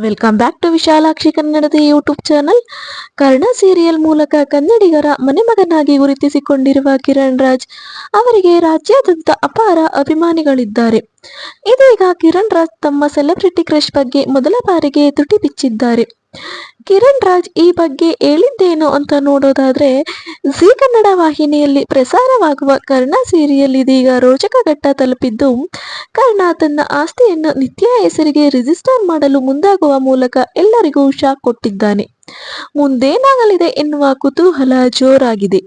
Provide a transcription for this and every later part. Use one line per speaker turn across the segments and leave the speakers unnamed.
Welcome back to Vishalakshi ಕನ್ನಡದ YouTube channel. Karna serial ಮೂಲಕ ಕನ್ನಡಿಗರ ಮನೆಮಗನಾಗಿ ಗುರುತಿಸಿಕೊಂಡಿರುವ ಕಿರಣ್ ರಾಜ್ ಅವರಿಗೆ ರಾಜ್ಯಾದ್ಯಂತ ಅಪಾರ ಅಭಿಮಾನಿಗಳಿದ್ದಾರೆ. ಇದೀಗ ಕಿರಣ್ ರಾಜ್ ತಮ್ಮ ಸೆಲೆಬ್ರಿಟಿ ಕ್ರಶ್ ಬಗ್ಗೆ ಮೊದಲ ಬಾರಿಗೆ ತುಟಿ ಬಿಚ್ಚಿದ್ದಾರೆ. ಕಿರಣ್ ರಾಜ್ ಈ ಬಗ್ಗೆ ಹೇಳಿದ್ದೇನು ಅಂತ ನೋಡೋದಾದ್ರೆ, ಜಿ ಕನ್ನಡ ವಾಹಿನಿಯಲ್ಲಿ ಪ್ರಸಾರವಾಗುವ ಕರ್ಣ ಸೀರಿಯಲ್ ಇದೀಗ ರೋಚಕ ಘಟ್ಟ ತಲುಪಿದ್ದು, ಕರ್ಣ ತನ್ನ ಆಸ್ತಿಯನ್ನು ನಿತ್ಯಾ ಹೆಸರಿಗೆ ರಿಜಿಸ್ಟರ್ ಮಾಡಲು ಮುಂದಾಗುವ ಮೂಲಕ ಎಲ್ಲರಿಗೂ ಶಾಕ್ ಕೊಟ್ಟಿದ್ದಾನೆ. ಮುಂದೇನಾಗಲಿದೆ ಎನ್ನುವ ಕುತೂಹಲ ಜೋರಾಗಿದೆ.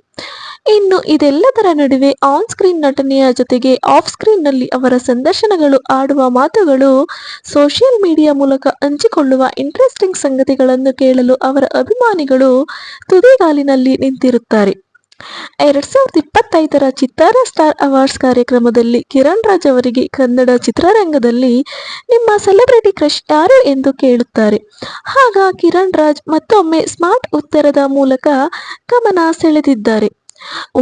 ಇನ್ನು ಇದೆಲ್ಲದರ ನಡುವೆ ಆನ್ ಸ್ಕ್ರೀನ್ ನಟನೆಯ ಜೊತೆಗೆ ಆಫ್ ಸ್ಕ್ರೀನ್ ನಲ್ಲಿ ಅವರ ಸಂದರ್ಶನಗಳು, ಆಡುವ ಮಾತುಗಳು, ಸೋಷಿಯಲ್ ಮೀಡಿಯಾ ಮೂಲಕ ಹಂಚಿಕೊಳ್ಳುವ ಇಂಟ್ರೆಸ್ಟಿಂಗ್ ಸಂಗತಿಗಳನ್ನು ಕೇಳಲು ಅವರ ಅಭಿಮಾನಿಗಳು ತುದಿಗಾಲಿನಲ್ಲಿ ನಿಂತಿರುತ್ತಾರೆ. 2025ರ ಚಿತ್ತಾರ ಸ್ಟಾರ್ ಅವಾರ್ಡ್ಸ್ ಕಾರ್ಯಕ್ರಮದಲ್ಲಿ ಕಿರಣ್ ರಾಜ್ ಅವರಿಗೆ ಕನ್ನಡ ಚಿತ್ರರಂಗದಲ್ಲಿ ನಿಮ್ಮ ಸೆಲೆಬ್ರಿಟಿ ಕ್ರಶ್ ಯಾರು ಎಂದು ಕೇಳುತ್ತಾರೆ. ಆಗ ಕಿರಣ್ ರಾಜ್ ಮತ್ತೊಮ್ಮೆ ಸ್ಮಾರ್ಟ್ ಉತ್ತರದ ಮೂಲಕ ಗಮನ ಸೆಳೆದಿದ್ದಾರೆ.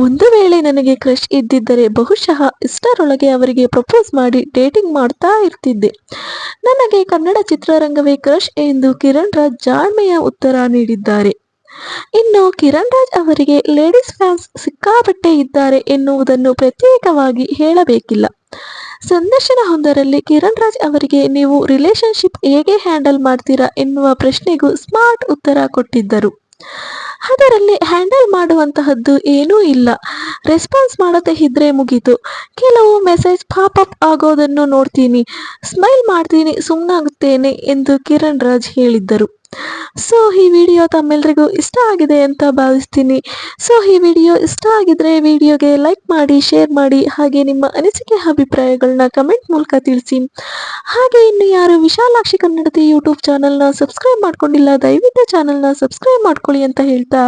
ಒಂದು ವೇಳೆ ನನಗೆ ಕ್ರಶ್ ಇದ್ದಿದ್ದರೆ ಬಹುಶಃ ಇಷ್ಟರೊಳಗೆ ಅವರಿಗೆ ಪ್ರಪೋಸ್ ಮಾಡಿ ಡೇಟಿಂಗ್ ಮಾಡ್ತಾ ಇರ್ತಿದ್ದೆ. ನನಗೆ ಕನ್ನಡ ಚಿತ್ರರಂಗವೇ ಕ್ರಶ್ ಎಂದು ಕಿರಣ್ ರಾಜ್ ಜಾಣ್ಮೆಯ ಉತ್ತರ ನೀಡಿದ್ದಾರೆ. ಇನ್ನು ಕಿರಣ್ ರಾಜ್ ಅವರಿಗೆ ಲೇಡೀಸ್ ಫ್ಯಾನ್ಸ್ ಸಿಕ್ಕಾಪಟ್ಟೆ ಇದ್ದಾರೆ ಎನ್ನುವುದನ್ನು ಪ್ರತ್ಯೇಕವಾಗಿ ಹೇಳಬೇಕಿಲ್ಲ. ಸಂದರ್ಶನವೊಂದರಲ್ಲಿ ಕಿರಣ್ ರಾಜ್ ಅವರಿಗೆ ನೀವು ರಿಲೇಶನ್ಶಿಪ್ ಹೇಗೆ ಹ್ಯಾಂಡಲ್ ಮಾಡ್ತೀರಾ ಎನ್ನುವ ಪ್ರಶ್ನೆಗೂ ಸ್ಮಾರ್ಟ್ ಉತ್ತರ ಕೊಟ್ಟಿದ್ದರು. ಅದರಲ್ಲಿ ಹ್ಯಾಂಡಲ್ ಮಾಡುವಂತಹದ್ದು ಏನೂ ಇಲ್ಲ, ರೆಸ್ಪಾನ್ಸ್ ಮಾಡದೇ ಇದ್ರೆ ಮುಗೀತು. ಕೆಲವು ಮೆಸೇಜ್ ಪಾಪಪ್ ಆಗೋದನ್ನು ನೋಡ್ತೀನಿ, ಸ್ಮೈಲ್ ಮಾಡ್ತೀನಿ, ಸುಮ್ಮನಾಗುತ್ತೇನೆ ಎಂದು ಕಿರಣ್ ರಾಜ್ ಹೇಳಿದ್ದರು. ಸೊ ಈ ವಿಡಿಯೋ ತಮ್ಮೆಲ್ಲರಿಗೂ ಇಷ್ಟ ಆಗಿದೆ ಅಂತ ಭಾವಿಸ್ತೀನಿ. ಸೊ ಈ ವಿಡಿಯೋ ಇಷ್ಟ ಆಗಿದ್ರೆ ವಿಡಿಯೋಗೆ ಲೈಕ್ ಮಾಡಿ, ಶೇರ್ ಮಾಡಿ, ಹಾಗೆ ನಿಮ್ಮ ಅನಿಸಿಕೆ ಅಭಿಪ್ರಾಯಗಳನ್ನ ಕಮೆಂಟ್ ಮೂಲಕ ತಿಳಿಸಿ. ಹಾಗೆ ಇನ್ನು ಯಾರು ವಿಶಾಲಾಕ್ಷಿ ಕನ್ನಡದ ಯೂಟ್ಯೂಬ್ ಚಾನಲ್ನ ಸಬ್ಸ್ಕ್ರೈಬ್ ಮಾಡ್ಕೊಂಡಿಲ್ಲ, ದಯವಿಟ್ಟು ಚಾನಲ್ನ ಸಬ್ಸ್ಕ್ರೈಬ್ ಮಾಡ್ಕೊಳ್ಳಿ ಅಂತ ಹೇಳ್ತಾ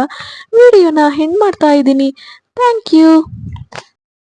ವಿಡಿಯೋನ ಎಂಡ್ ಮಾಡ್ತಾ ಇದ್ದೀನಿ. Thank you.